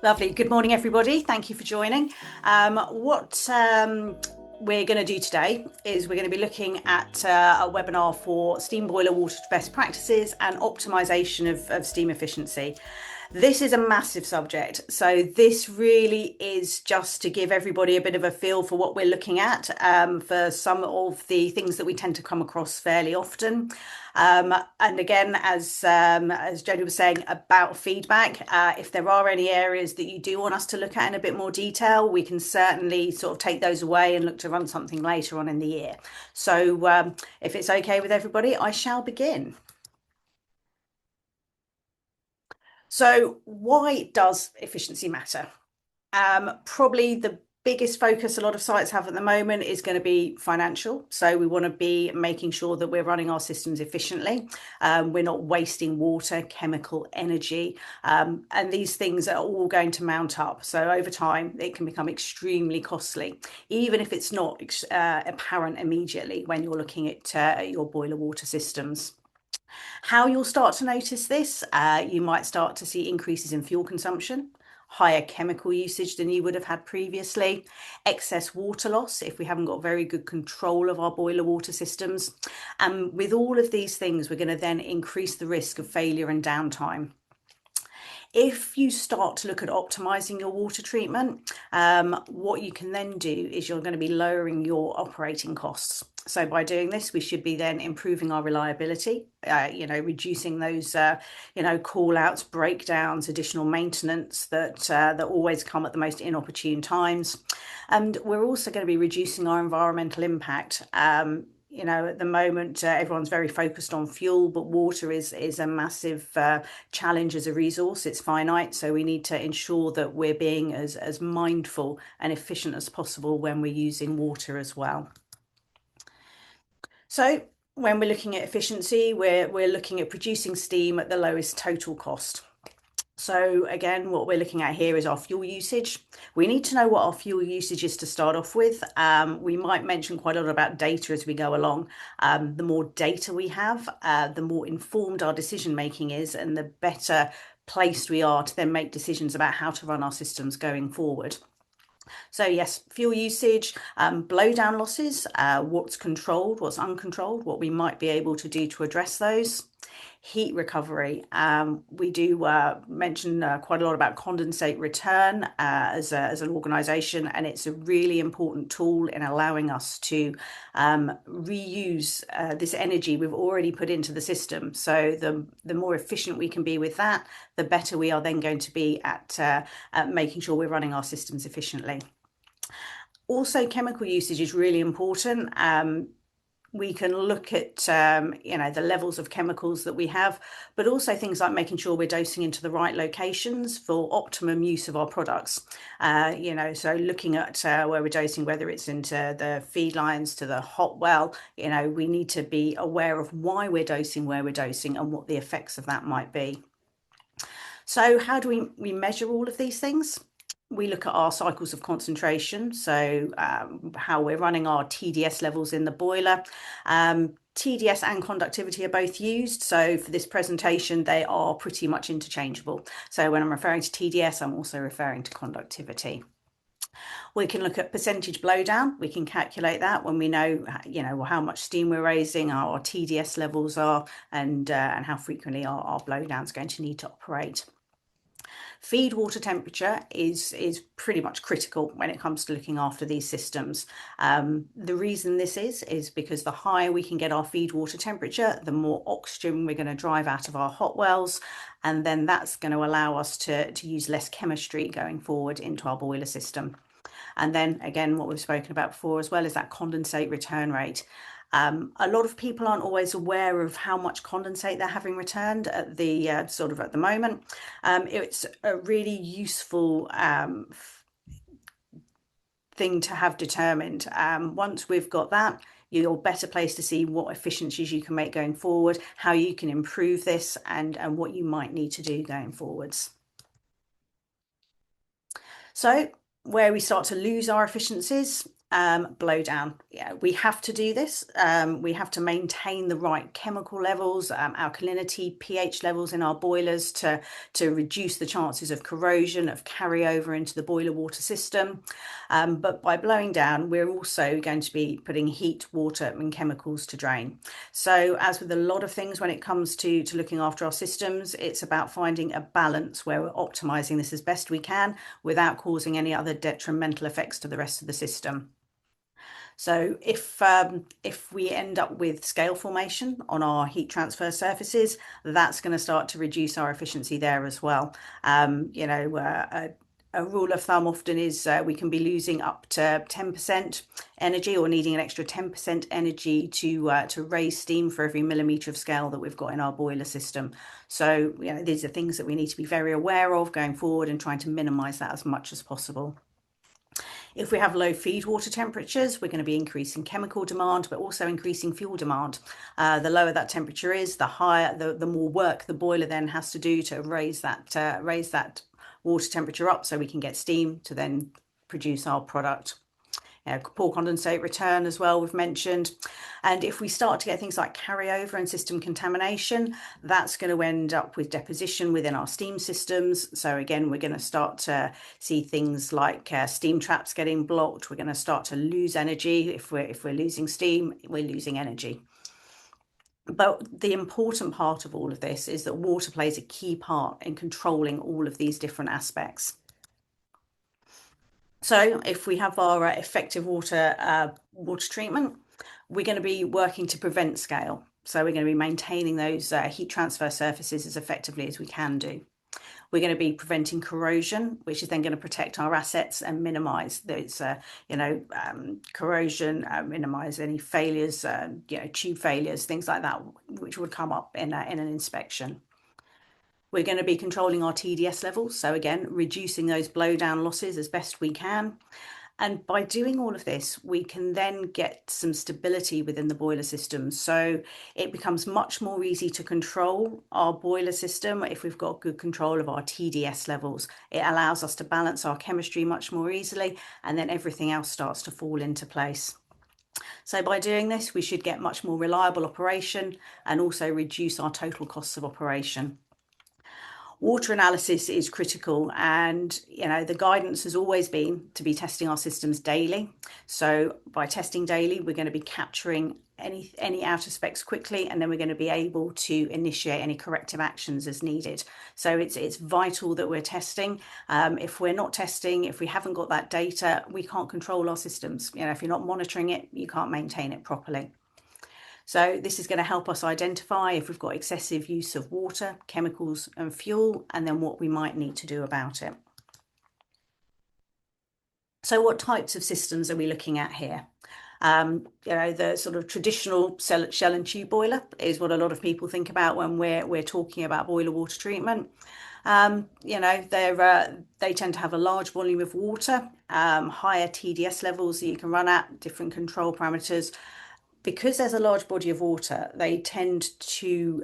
Lovely. Good morning, everybody. Thank you for joining. What we're going to do today is we're going to be looking at a webinar for steam boiler water best practices and optimization of steam efficiency. This is a massive subject, so this really is just to give everybody a bit of a feel for what we're looking at for some of the things that we tend to come across fairly often. And again, as Jodie was saying about feedback, if there are any areas that you do want us to look at in a bit more detail, we can certainly sort of take those away and look to run something later on in the year. So if it's okay with everybody, I shall begin. So why does efficiency matter? Probably the biggest focus a lot of sites have at the moment is going to be financial. So we want to be making sure that we're running our systems efficiently. We're not wasting water, chemical, energy, and these things are all going to mount up. So over time, it can become extremely costly, even if it's not apparent immediately when you're looking at your boiler water systems. How you'll start to notice this, you might start to see increases in fuel consumption, higher chemical usage than you would have had previously, excess water loss if we haven't got very good control of our boiler water systems. And with all of these things, we're going to then increase the risk of failure and downtime. If you start to look at optimizing your water treatment, what you can then do is you're going to be lowering your operating costs. So by doing this, we should be then improving our reliability, reducing those, call outs, breakdowns, additional maintenance that always come at the most inopportune times. And we're also going to be reducing our environmental impact. At the moment, everyone's very focused on fuel, but water is a massive challenge as a resource. It's finite, so we need to ensure that we're being as mindful and efficient as possible when we're using water as well. So when we're looking at efficiency, we're looking at producing steam at the lowest total cost. So again, what we're looking at here is our fuel usage. We need to know what our fuel usage is to start off with. We might mention quite a lot about data as we go along. The more data we have, the more informed our decision making is, and the better placed we are to then make decisions about how to run our systems going forward. So yes, fuel usage, blowdown losses, what's controlled, what's uncontrolled, what we might be able to do to address those. Heat recovery. We do mention quite a lot about condensate return as an organisation, and it's a really important tool in allowing us to reuse this energy we've already put into the system. So the more efficient we can be with that, the better we are then going to be at making sure we're running our systems efficiently. Also, chemical usage is really important. We can look at the levels of chemicals that we have, but also things like making sure we're dosing into the right locations for optimum use of our products. So looking at where we're dosing, whether it's into the feed lines to the hot well, we need to be aware of why we're dosing, where we're dosing, and what the effects of that might be. So how do we measure all of these things? We look at our cycles of concentration, so how we're running our TDS levels in the boiler. TDS and conductivity are both used, so for this presentation they are pretty much interchangeable. So when I'm referring to TDS, I'm also referring to conductivity. We can look at percentage blowdown. We can calculate that when we know, how much steam we're raising, how our TDS levels are, and how frequently our blowdown is going to need to operate. Feed water temperature is pretty much critical when it comes to looking after these systems. The reason this is because the higher we can get our feed water temperature, the more oxygen we're going to drive out of our hot wells, and then that's going to allow us to use less chemistry going forward into our boiler system. And then again, what we've spoken about before as well is that condensate return rate. A lot of people aren't always aware of how much condensate they're having returned at the at the moment. It's a really useful thing to have determined. Once we've got that, you're better placed to see what efficiencies you can make going forward, how you can improve this, and what you might need to do going forwards. So where we start to lose our efficiencies Blow down. Yeah, we have to do this. We have to maintain the right chemical levels, alkalinity, pH levels in our boilers to reduce the chances of corrosion, of carryover into the boiler water system. But by blowing down, we're also going to be putting heat, water, and chemicals to drain. So, as with a lot of things when it comes to looking after our systems, it's about finding a balance where we're optimizing this as best we can without causing any other detrimental effects to the rest of the system. So if we end up with scale formation on our heat transfer surfaces, that's going to start to reduce our efficiency there as well. A rule of thumb often is we can be losing up to 10% energy or needing an extra 10% energy to raise steam for every millimetre of scale that we've got in our boiler system. So, these are things that we need to be very aware of going forward and trying to minimise that as much as possible. If we have low feed water temperatures, we're going to be increasing chemical demand, but also increasing fuel demand. The lower that temperature is, the higher, the more work the boiler then has to do to raise that water temperature up so we can get steam to then produce our product. Poor condensate return as well, we've mentioned. And if we start to get things like carryover and system contamination, that's going to end up with deposition within our steam systems. So again, we're going to start to see things like steam traps getting blocked. We're going to start to lose energy. If we're losing steam, we're losing energy. But the important part of all of this is that water plays a key part in controlling all of these different aspects. So if we have our effective water treatment, we're going to be working to prevent scale. So we're going to be maintaining those heat transfer surfaces as effectively as we can do. We're going to be preventing corrosion, which is then going to protect our assets and minimise those, corrosion, minimise any failures, tube failures, things like that, which would come up in an inspection. We're going to be controlling our TDS levels. So again, reducing those blowdown losses as best we can. And by doing all of this, we can then get some stability within the boiler system. So it becomes much more easy to control our boiler system if we've got good control of our TDS levels. It allows us to balance our chemistry much more easily, and then everything else starts to fall into place. So by doing this, we should get much more reliable operation and also reduce our total costs of operation. Water analysis is critical, and the guidance has always been to be testing our systems daily. So by testing daily, we're going to be capturing any out of specs quickly, and then we're going to be able to initiate any corrective actions as needed. So it's vital that we're testing. If we're not testing, if we haven't got that data, we can't control our systems. If you're not monitoring it, you can't maintain it properly. So this is going to help us identify if we've got excessive use of water, chemicals and fuel, and then what we might need to do about it. So what types of systems are we looking at here? The sort of traditional shell and tube boiler is what a lot of people think about when we're talking about boiler water treatment. They tend to have a large volume of water, higher TDS levels that you can run at, different control parameters. Because there's a large body of water, they tend to,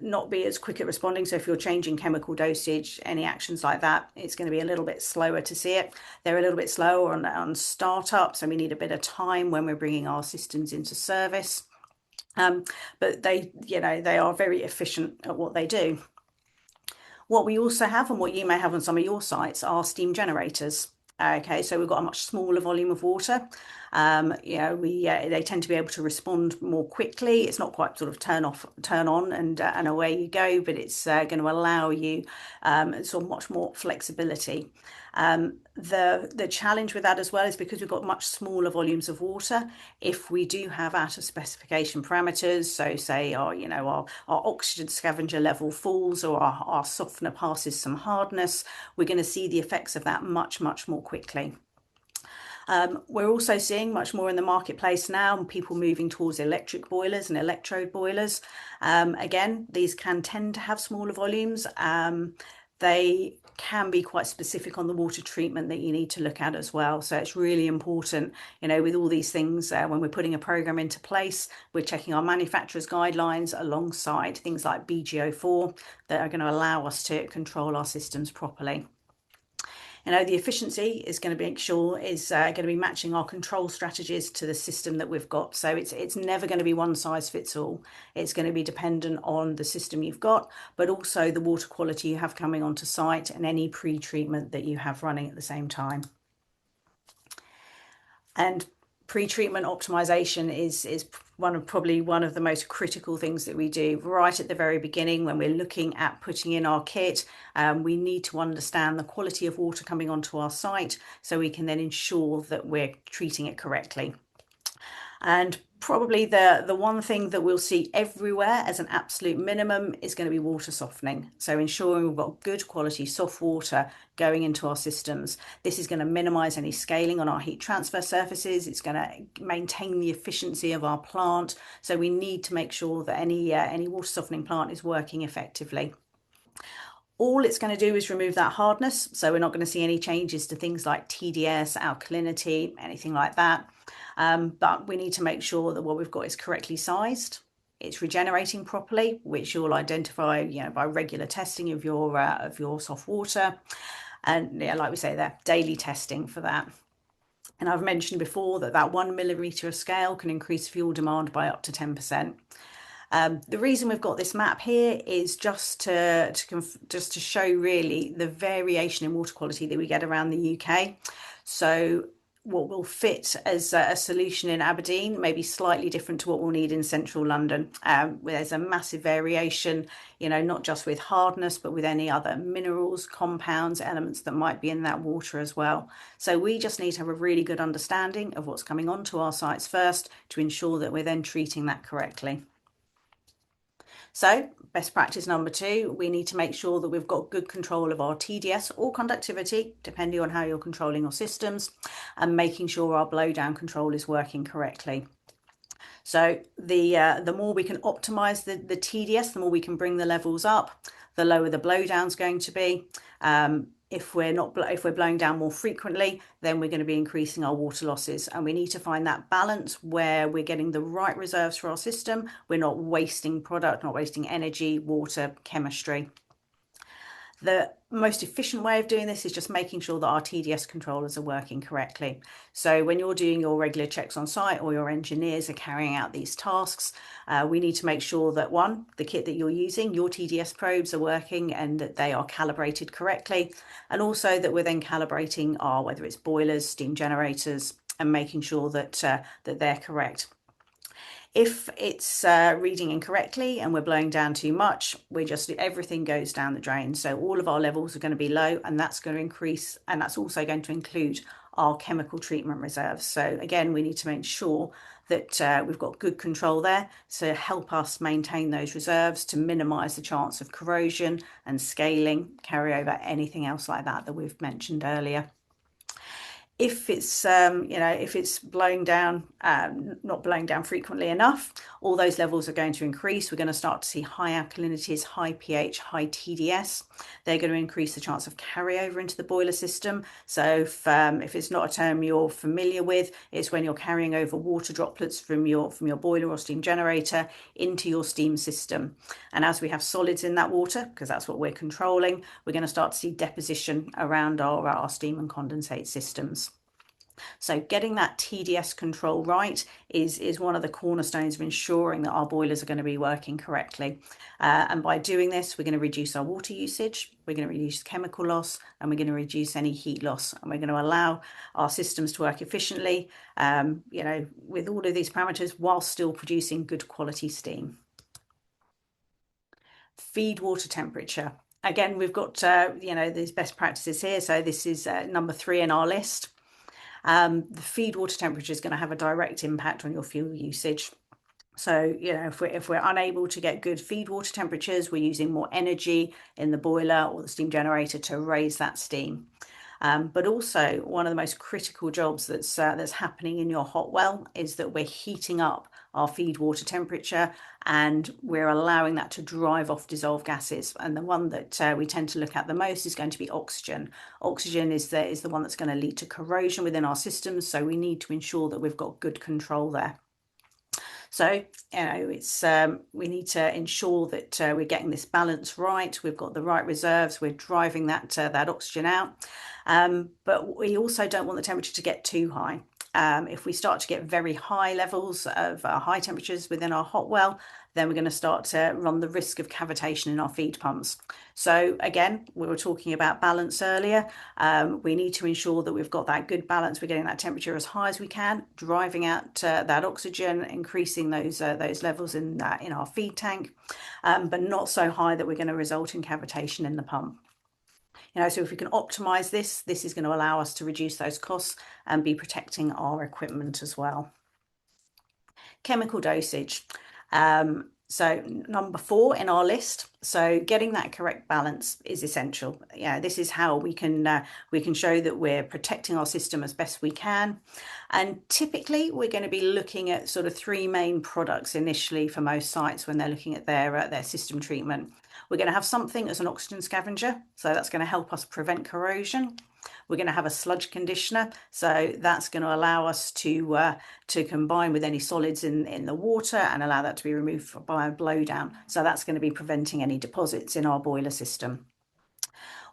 not be as quick at responding. So if you're changing chemical dosage, any actions like that, it's going to be a little bit slower to see it. They're a little bit slower on startup, so we need a bit of time when we're bringing our systems into service. But they are very efficient at what they do. What we also have, and what you may have on some of your sites, are steam generators. Okay, so we've got a much smaller volume of water. They tend to be able to respond more quickly. It's not quite sort of turn off, turn on, and away you go, but it's going to allow you sort of much more flexibility. The challenge with that as well is because we've got much smaller volumes of water. If we do have out of specification parameters, so say our oxygen scavenger level falls, or our softener passes some hardness, we're going to see the effects of that much more quickly. We're also seeing much more in the marketplace now, people moving towards electric boilers and electrode boilers. Again, these can tend to have smaller volumes. They can be quite specific on the water treatment that you need to look at as well. So it's really important, with all these things, when we're putting a program into place, we're checking our manufacturer's guidelines alongside things like BGO4 that are going to allow us to control our systems properly. The efficiency is going to make sure is going to be matching our control strategies to the system that we've got. So it's never going to be one size fits all. It's going to be dependent on the system you've got, but also the water quality you have coming onto site and any pre-treatment that you have running at the same time. And pre-treatment optimization is probably one of the most critical things that we do right at the very beginning when we're looking at putting in our kit. We need to understand the quality of water coming onto our site so we can then ensure that we're treating it correctly. And probably the one thing that we'll see everywhere as an absolute minimum is going to be water softening. So ensuring we've got good quality soft water going into our systems. This is going to minimize any scaling on our heat transfer surfaces. It's going to maintain the efficiency of our plant. So we need to make sure that any water softening plant is working effectively. All it's going to do is remove that hardness. So we're not going to see any changes to things like TDS, alkalinity, anything like that. But we need to make sure that what we've got is correctly sized. It's regenerating properly, which you'll identify, by regular testing of your soft water. And like we say there, daily testing for that. And I've mentioned before that 1 millimetre of scale can increase fuel demand by up to 10%. The reason we've got this map here is just to show really the variation in water quality that we get around the UK. So what will fit as a solution in Aberdeen may be slightly different to what we'll need in central London. There's a massive variation, not just with hardness, but with any other minerals, compounds, elements that might be in that water as well. So we just need to have a really good understanding of what's coming onto our sites first to ensure that we're then treating that correctly. So best practice number 2, we need to make sure that we've got good control of our TDS or conductivity, depending on how you're controlling your systems, and making sure our blowdown control is working correctly. So the more we can optimize the TDS, the more we can bring the levels up, the lower the blowdown's going to be. If we're blowing down more frequently, then we're going to be increasing our water losses, and we need to find that balance where we're getting the right reserves for our system. We're not wasting product, not wasting energy, water, chemistry. The most efficient way of doing this is just making sure that our TDS controllers are working correctly. So when you're doing your regular checks on site or your engineers are carrying out these tasks, we need to make sure that the kit that you're using, your TDS probes are working and that they are calibrated correctly. And also that we're then calibrating whether it's boilers, steam generators, and making sure that they're correct. If it's reading incorrectly and we're blowing down too much, everything goes down the drain. So all of our levels are going to be low, and that's going to increase, and that's also going to include our chemical treatment reserves. So again, we need to make sure that we've got good control there to help us maintain those reserves to minimize the chance of corrosion and scaling, carryover, anything else like that we've mentioned earlier. If it's if it's blowing down, not blowing down frequently enough, all those levels are going to increase. We're going to start to see high alkalinities, high pH, high TDS. They're going to increase the chance of carryover into the boiler system. So if it's not a term you're familiar with, it's when you're carrying over water droplets from your boiler or steam generator into your steam system. And as we have solids in that water, because that's what we're controlling, we're going to start to see deposition around our steam and condensate systems. So getting that TDS control right is one of the cornerstones of ensuring that our boilers are going to be working correctly. And by doing this, we're going to reduce our water usage, we're going to reduce chemical loss, and we're going to reduce any heat loss. And we're going to allow our systems to work efficiently, with all of these parameters while still producing good quality steam. Feed water temperature. Again, we've got, these best practices here. So this is number 3 in our list. The feed water temperature is going to have a direct impact on your fuel usage. So, if we're unable to get good feed water temperatures, we're using more energy in the boiler or the steam generator to raise that steam. But also one of the most critical jobs that's happening in your hot well is that we're heating up our feed water temperature and we're allowing that to drive off dissolved gases. And the one that we tend to look at the most is going to be oxygen. Oxygen is the one that's going to lead to corrosion within our systems. So we need to ensure that we've got good control there. So, we need to ensure that we're getting this balance right. We've got the right reserves. We're driving that oxygen out. But we also don't want the temperature to get too high. If we start to get very high levels of high temperatures within our hot well, then we're going to start to run the risk of cavitation in our feed pumps. So again, we were talking about balance earlier. We need to ensure that we've got that good balance. We're getting that temperature as high as we can, driving out that oxygen, increasing those levels in our feed tank, but not so high that we're going to result in cavitation in the pump. So if we can optimize this is going to allow us to reduce those costs and be protecting our equipment as well. Chemical dosage. So number 4 in our list. So getting that correct balance is essential. This is how we can show that we're protecting our system as best we can. And typically we're going to be looking at sort of 3 main products initially for most sites when they're looking at their system treatment. We're going to have something as an oxygen scavenger, so that's going to help us prevent corrosion. We're going to have a sludge conditioner, so that's going to allow us to combine with any solids in the water and allow that to be removed by a blowdown. So that's going to be preventing any deposits in our boiler system.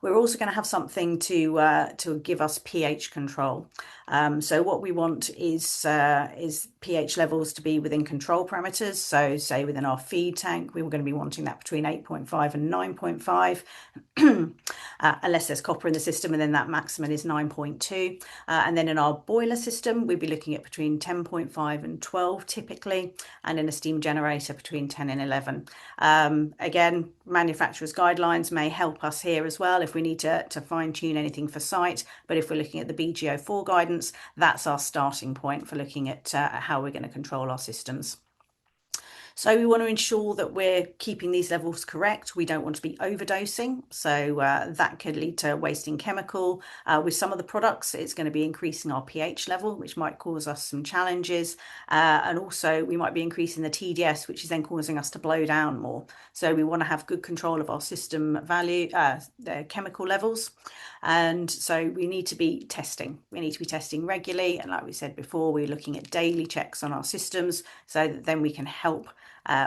We're also going to have something to give us pH control. So what we want is pH levels to be within control parameters. So say within our feed tank, we were going to be wanting that between 8.5 and 9.5, unless there's copper in the system, and then that maximum is 9.2. And then in our boiler system, we'd be looking at between 10.5 and 12 typically, and in a steam generator between 10 and 11. Again, manufacturers' guidelines may help us here as well if we need to fine tune anything for site. But if we're looking at the BGO4 guidance, that's our starting point for looking at how we're going to control our systems. So we want to ensure that we're keeping these levels correct. We don't want to be overdosing, so that could lead to wasting chemical. With some of the products, it's going to be increasing our pH level, which might cause us some challenges. And also we might be increasing the TDS, which is then causing us to blow down more. So we want to have good control of our system value, the chemical levels. And so we need to be testing. We need to be testing regularly. And like we said before, we're looking at daily checks on our systems so that then we can help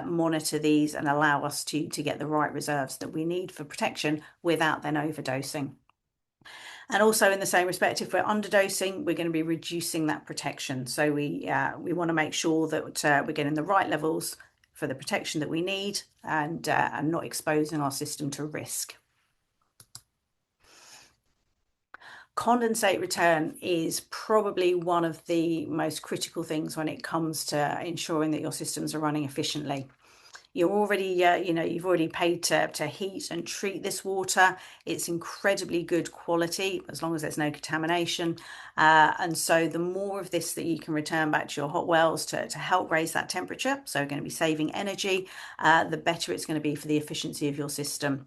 monitor these and allow us to get the right reserves that we need for protection without then overdosing. And also in the same respect, if we're underdosing, we're going to be reducing that protection. So we want to make sure that we're getting the right levels for the protection that we need and not exposing our system to risk. Condensate return is probably one of the most critical things when it comes to ensuring that your systems are running efficiently. You're already, you've already paid to heat and treat this water. It's incredibly good quality as long as there's no contamination. And so the more of this that you can return back to your hot wells to help raise that temperature, so we're going to be saving energy, the better it's going to be for the efficiency of your system.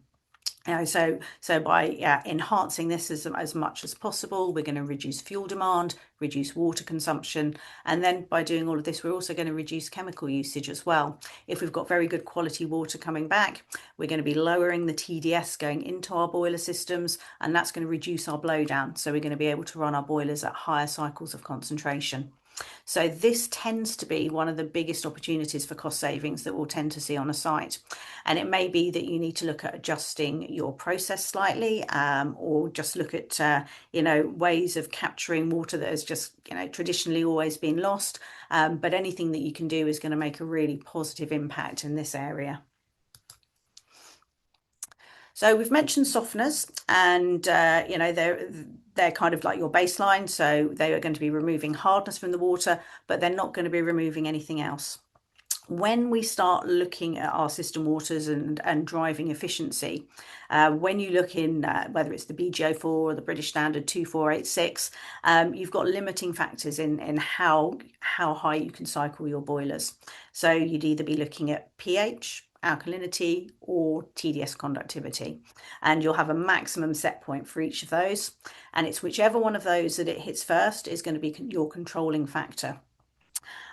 So by enhancing this as much as possible, we're going to reduce fuel demand, reduce water consumption, and then by doing all of this, we're also going to reduce chemical usage as well. If we've got very good quality water coming back, we're going to be lowering the TDS going into our boiler systems, and that's going to reduce our blowdown. So we're going to be able to run our boilers at higher cycles of concentration. So this tends to be one of the biggest opportunities for cost savings that we'll tend to see on a site. And it may be that you need to look at adjusting your process slightly, or just look at, ways of capturing water that has just, traditionally always been lost. But anything that you can do is going to make a really positive impact in this area. So we've mentioned softeners, and they're kind of like your baseline. So they are going to be removing hardness from the water, but they're not going to be removing anything else. When we start looking at our system waters and driving efficiency, when you look in whether it's the BGO4 or the British Standard 2486, you've got limiting factors in how high you can cycle your boilers. So you'd either be looking at pH, alkalinity, or TDS conductivity, and you'll have a maximum set point for each of those, and it's whichever one of those that it hits first is going to be your controlling factor.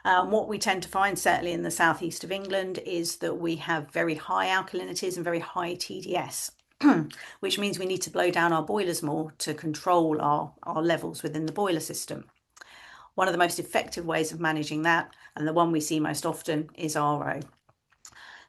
What we tend to find, certainly in the southeast of England, is that we have very high alkalinities and very high TDS, which means we need to blow down our boilers more to control our levels within the boiler system. One of the most effective ways of managing that, and the one we see most often, is RO.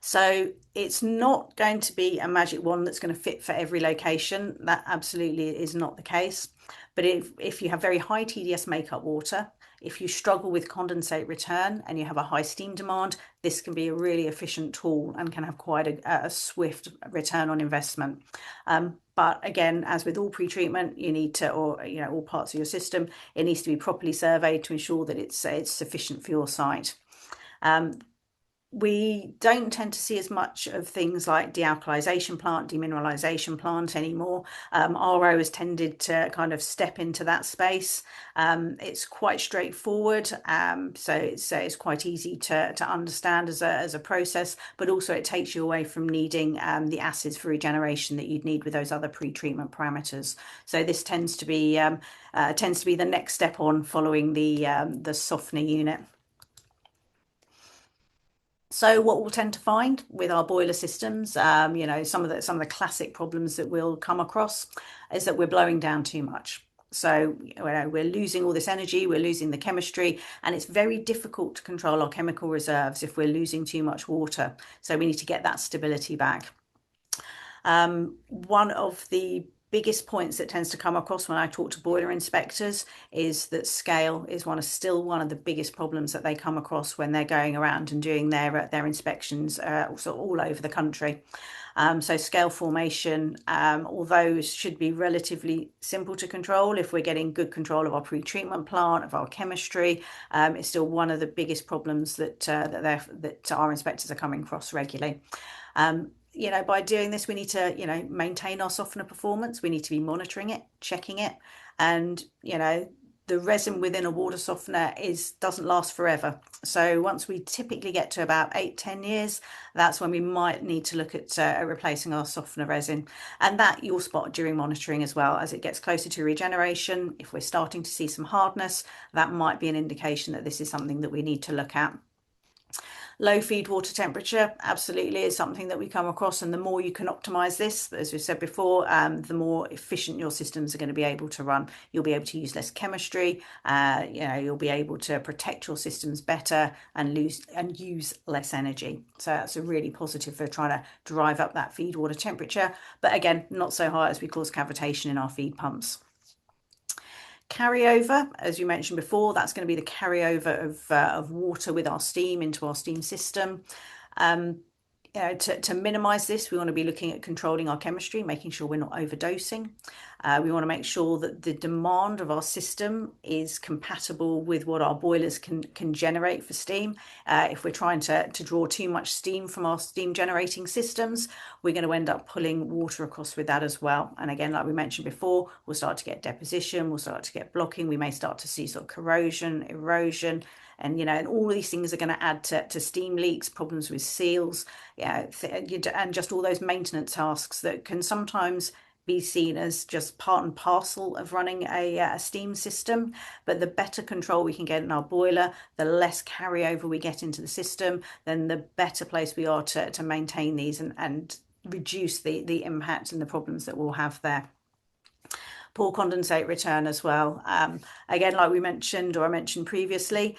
So it's not going to be a magic wand that's going to fit for every location. That absolutely is not the case. But if you have very high TDS makeup water, if you struggle with condensate return and you have a high steam demand, this can be a really efficient tool and can have quite a swift return on investment. But again, as with all pre-treatment, you need to, or all parts of your system, it needs to be properly surveyed to ensure that it's sufficient for your site. We don't tend to see as much of things like dealkalization plant, demineralization plant anymore. RO has tended to kind of step into that space. It's quite straightforward, so it's quite easy to understand as a process, but also it takes you away from needing the acids for regeneration that you'd need with those other pre-treatment parameters. So this tends to be the next step on following the softener unit. So what we'll tend to find with our boiler systems, some of the classic problems that we'll come across is that we're blowing down too much. So we're losing all this energy, we're losing the chemistry, and it's very difficult to control our chemical reserves if we're losing too much water. So we need to get that stability back. One of the biggest points that tends to come across when I talk to boiler inspectors is that scale is still one of the biggest problems that they come across when they're going around and doing their inspections also all over the country. So scale formation, although should be relatively simple to control if we're getting good control of our pre-treatment plant, of our chemistry, it's still one of the biggest problems that our inspectors are coming across regularly. By doing this, we need to, maintain our softener performance. We need to be monitoring it, checking it. And, the resin within a water softener doesn't last forever. So once we typically get to about 8-10 years, that's when we might need to look at replacing our softener resin. And that you'll spot during monitoring as well. As it gets closer to regeneration, if we're starting to see some hardness, that might be an indication that this is something that we need to look at. Low feed water temperature absolutely is something that we come across, and the more you can optimize this, as we said before, the more efficient your systems are going to be able to run. You'll be able to use less chemistry, you'll be able to protect your systems better and use less energy. So that's a really positive for trying to drive up that feed water temperature, but again, not so high as we cause cavitation in our feed pumps. Carryover, as you mentioned before, that's going to be the carryover of water with our steam into our steam system. To minimize this, we want to be looking at controlling our chemistry, making sure we're not overdosing. We want to make sure that the demand of our system is compatible with what our boilers can generate for steam. If we're trying to draw too much steam from our steam generating systems, we're going to end up pulling water across with that as well. And again, like we mentioned before, we'll start to get deposition, we'll start to get blocking, we may start to see sort of corrosion, erosion, and and all these things are going to add to steam leaks, problems with seals, and just all those maintenance tasks that can sometimes be seen as just part and parcel of running a steam system. But the better control we can get in our boiler, the less carryover we get into the system, then the better place we are to maintain these and reduce the impact and the problems that we'll have there. Poor condensate return as well. Again, like we mentioned, or I mentioned previously,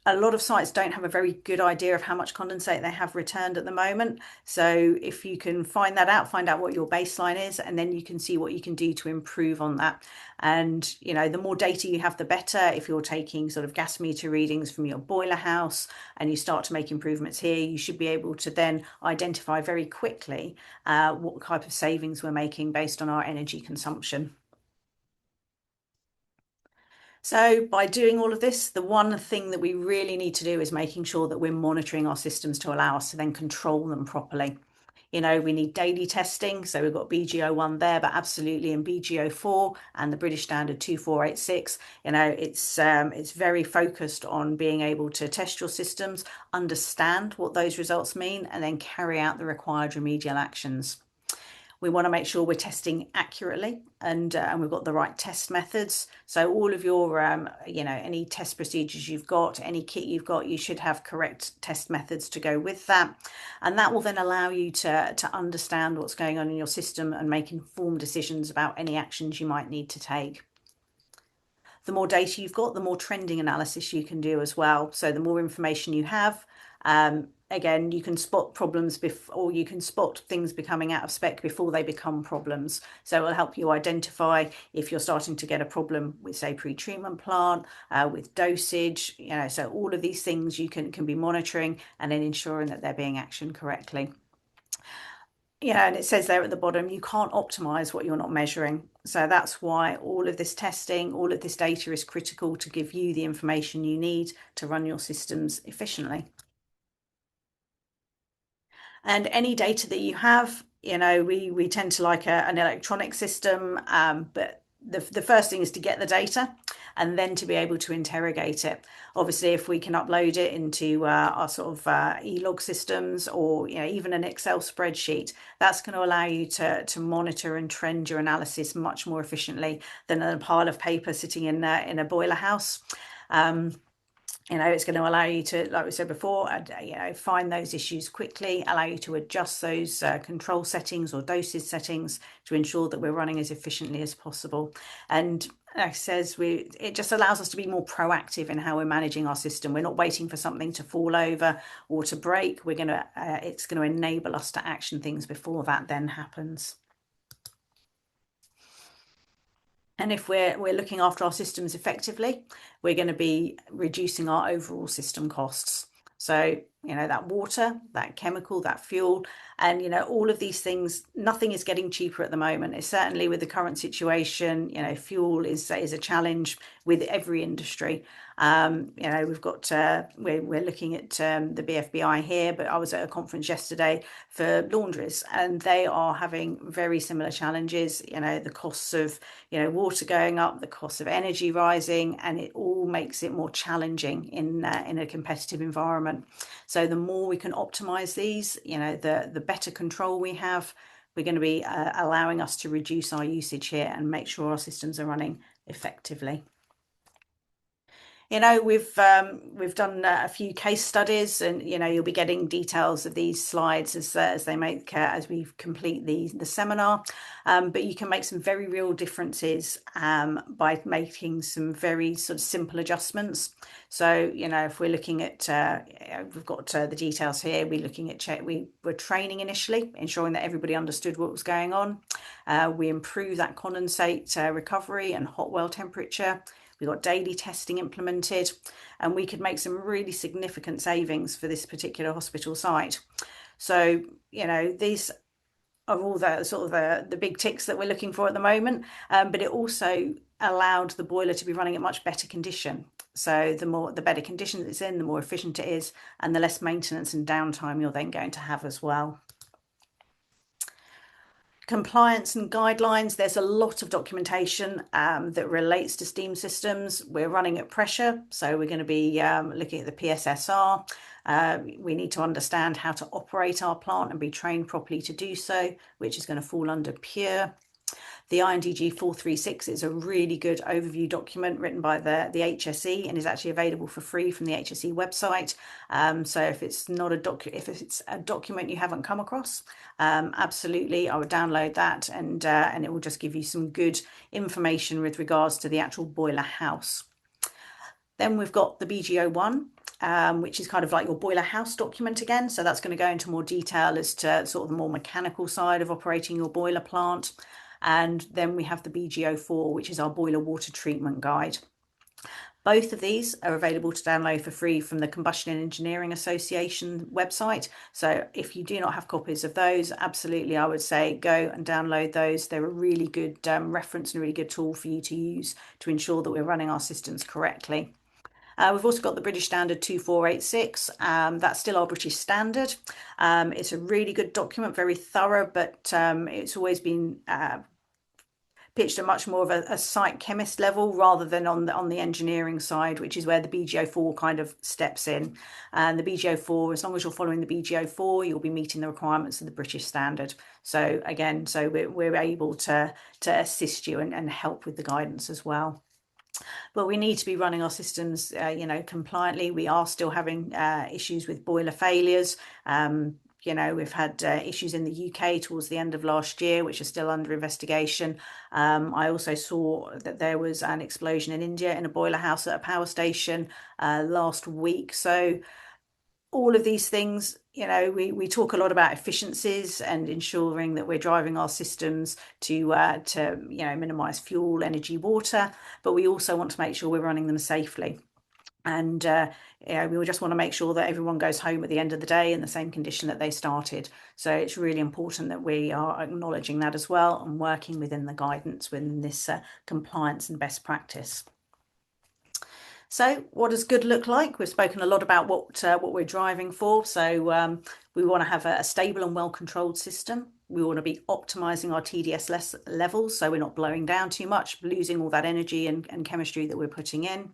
a lot of sites don't have a very good idea of how much condensate they have returned at the moment. So if you can find out what your baseline is, and then you can see what you can do to improve on that. And, the more data you have, the better. If you're taking sort of gas meter readings from your boiler house and you start to make improvements here, you should be able to then identify very quickly what type of savings we're making based on our energy consumption. So by doing all of this, the one thing that we really need to do is making sure that we're monitoring our systems to allow us to then control them properly. We need daily testing. So we've got BG01 there, but absolutely in BG04 and the British standard 2486, it's very focused on being able to test your systems, understand what those results mean, and then carry out the required remedial actions. We want to make sure we're testing accurately and we've got the right test methods. So all of your, any test procedures you've got, any kit you've got, you should have correct test methods to go with that. And that will then allow you to understand what's going on in your system and make informed decisions about any actions you might need to take. The more data you've got, the more trending analysis you can do as well. So the more information you have, again, you can spot problems before, or you can spot things becoming out of spec before they become problems. So it will help you identify if you're starting to get a problem with, say, pre-treatment plant, with dosage, so all of these things you can be monitoring and then ensuring that they're being actioned correctly. And it says there at the bottom, you can't optimize what you're not measuring. So that's why all of this testing, all of this data is critical to give you the information you need to run your systems efficiently. And any data that you have, we tend to like an electronic system, but the first thing is to get the data and then to be able to interrogate it. Obviously, if we can upload it into our sort of e-log systems, or even an Excel spreadsheet, that's going to allow you to monitor and trend your analysis much more efficiently than a pile of paper sitting in a boiler house. It's going to allow you to, like we said before, find those issues quickly, allow you to adjust those control settings or dosage settings to ensure that we're running as efficiently as possible. And like it says, it just allows us to be more proactive in how we're managing our system. We're not waiting for something to fall over or to break. It's going to enable us to action things before that then happens. And if we're looking after our systems effectively, we're going to be reducing our overall system costs. So, that water, that chemical, that fuel, and, all of these things, nothing is getting cheaper at the moment. It's certainly with the current situation, fuel is a challenge with every industry. We've got, we're looking at the BFBi here, but I was at a conference yesterday for laundries, and they are having very similar challenges. The costs of, water going up, the cost of energy rising, and it all makes it more challenging in a competitive environment. So the more we can optimize these, the better control we have, we're going to be allowing us to reduce our usage here and make sure our systems are running effectively. We've done a few case studies, and you'll be getting details of these slides as we complete the seminar. But you can make some very real differences by making some very sort of simple adjustments. So if we're looking at we've got the details here. We're looking at we were training initially, ensuring that everybody understood what was going on. We improved that condensate recovery and hot well temperature. We got daily testing implemented, and we could make some really significant savings for this particular hospital site. So, these are all the sort of the big ticks that we're looking for at the moment. But it also allowed the boiler to be running at much better condition. So the better condition it's in, the more efficient it is, and the less maintenance and downtime you're then going to have as well. Compliance and guidelines, there's a lot of documentation that relates to steam systems. We're running at pressure, so we're going to be looking at the PSSR. We need to understand how to operate our plant and be trained properly to do so, which is going to fall under PURE. The INDG 436 is a really good overview document written by the HSE and is actually available for free from the HSE website. So if it's a document you haven't come across, absolutely, I would download that, and it will just give you some good information with regards to the actual boiler house. Then we've got the BGO1, which is kind of like your boiler house document again. So that's going to go into more detail as to sort of the more mechanical side of operating your boiler plant. And then we have the BGO4, which is our boiler water treatment guide. Both of these are available to download for free from the Combustion and Engineering Association website. So if you do not have copies of those, absolutely, I would say go and download those. They're a really good reference and a really good tool for you to use to ensure that we're running our systems correctly. We've also got the British Standard 2486. That's still our British standard. It's a really good document, very thorough, but it's always been pitched at much more of a site chemist level rather than on the engineering side, which is where the BGO4 kind of steps in. And the BGO4, as long as you're following the BGO4, you'll be meeting the requirements of the British standard. So again, we're able to assist you and help with the guidance as well. But we need to be running our systems, compliantly. We are still having issues with boiler failures. We've had issues in the UK towards the end of last year, which are still under investigation. I also saw that there was an explosion in India in a boiler house at a power station last week. So all of these things, we talk a lot about efficiencies and ensuring that we're driving our systems to minimize fuel, energy, water, but we also want to make sure we're running them safely. And we just want to make sure that everyone goes home at the end of the day in the same condition that they started. So it's really important that we are acknowledging that as well and working within the guidance within this compliance and best practice. So what does good look like? We've spoken a lot about what we're driving for. So we want to have a stable and well-controlled system. We want to be optimizing our TDS levels so we're not blowing down too much, losing all that energy and chemistry that we're putting in.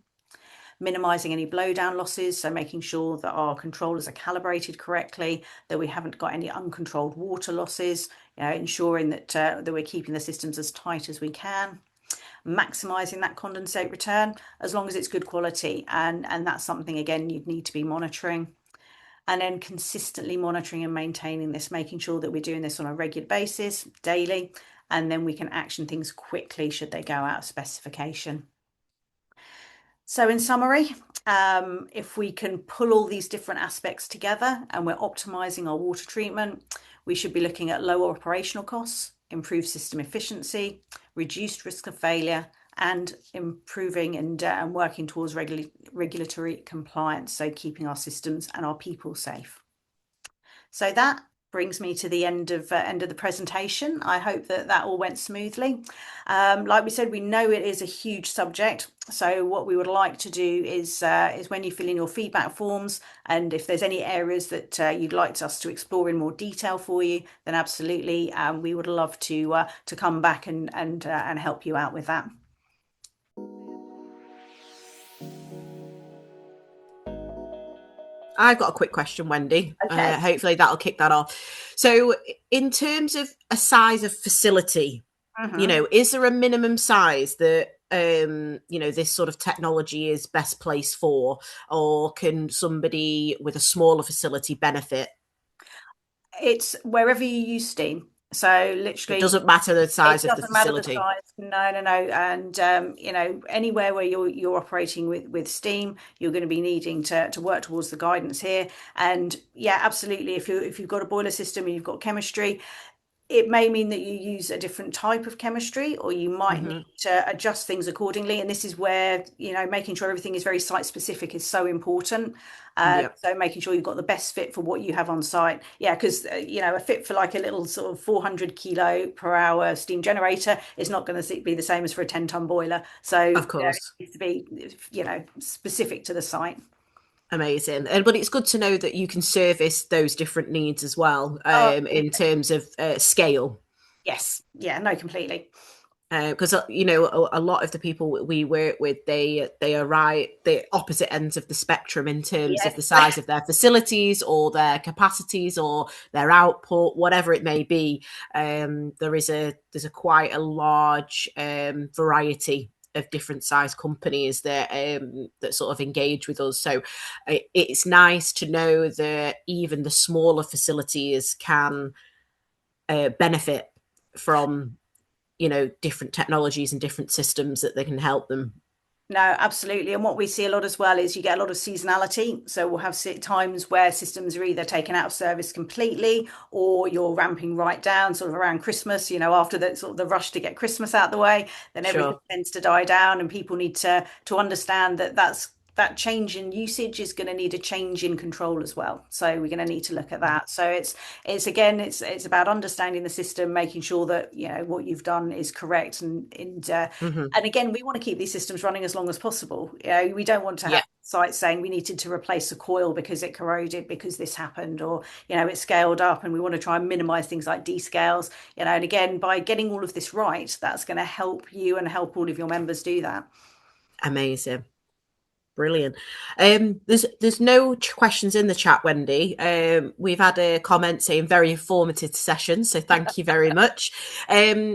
Minimizing any blowdown losses, so making sure that our controllers are calibrated correctly, that we haven't got any uncontrolled water losses, ensuring that we're keeping the systems as tight as we can. Maximizing that condensate return as long as it's good quality, and that's something again you'd need to be monitoring. And then consistently monitoring and maintaining this, making sure that we're doing this on a regular basis, daily, and then we can action things quickly should they go out of specification. So in summary, if we can pull all these different aspects together and we're optimizing our water treatment, we should be looking at lower operational costs, improved system efficiency, reduced risk of failure, and improving and working towards regulatory compliance, so keeping our systems and our people safe. So that brings me to the end of the presentation. I hope that all went smoothly. Like we said, we know it is a huge subject. So what we would like to do is when you fill in your feedback forms, and if there's any areas that you'd like us to explore in more detail for you, then absolutely, we would love to come back and help you out with that. I've got a quick question, Wendy. Okay. Hopefully that'll kick that off. So in terms of a size of facility, is there a minimum size that, this sort of technology is best placed for, or can somebody with a smaller facility benefit? It's wherever you use steam. So literally, It doesn't matter the size it of the doesn't matter the facility. size. No. And anywhere where you're operating with steam, you're going to be needing to work towards the guidance here. And yeah, absolutely. If you've got a boiler system and you've got chemistry, it may mean that you use a different type of chemistry, or you might need to adjust things accordingly. And this is where, making sure everything is very site specific is so important. Yep. So making sure you've got the best fit for what you have on site. Yeah, because, a fit for like a little sort of 400 kilo per hour steam generator is not going to be the same as for a 10-ton boiler. So Of course. it needs to be, specific to the site. Amazing. But it's good to know that you can service those different needs as well, in terms of scale. Yes. Yeah, no, completely. Because a lot of the people we work with, they are right the opposite ends of the spectrum in terms of the size of their facilities or their capacities or their output, whatever it may be. There's a quite a large variety of different size companies that sort of engage with us. So it's nice to know that even the smaller facilities can benefit from different technologies and different systems that they can help them. No, absolutely. And what we see a lot as well is you get a lot of seasonality. So we'll have times where systems are either taken out of service completely, or you're ramping right down sort of around Christmas, after the sort of the rush to get Christmas out the way, then everything tends to die down, and people need to understand that change in usage is going to need a change in control as well. So we're going to need to look at that. So it's about understanding the system, making sure that what you've done is correct, and again, we want to keep these systems running as long as possible. We don't want to have sites saying we needed to replace a coil because it corroded, because this happened, or it scaled up, and we want to try and minimize things like descales. And again, by getting all of this right, that's going to help you and help all of your members do that. Amazing. Brilliant. There's no questions in the chat, Wendy. We've had a comment saying very informative session, so thank you very much.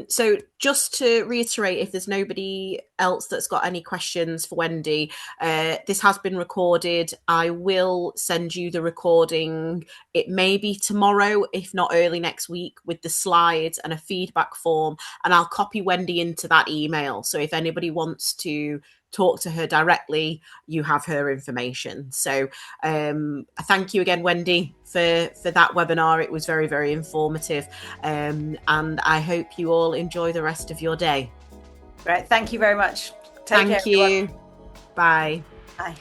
So just to reiterate, if there's nobody else that's got any questions for Wendy, this has been recorded. I will send you the recording. It may be tomorrow, if not early next week, with the slides and a feedback form, and I'll copy Wendy into that email. So if anybody wants to talk to her directly, you have her information. So thank you again, Wendy, for that webinar. It was very, very informative, and I hope you all enjoy the rest of your day. Great. Thank you very much. Take care, Thank you. everyone. Bye. Bye.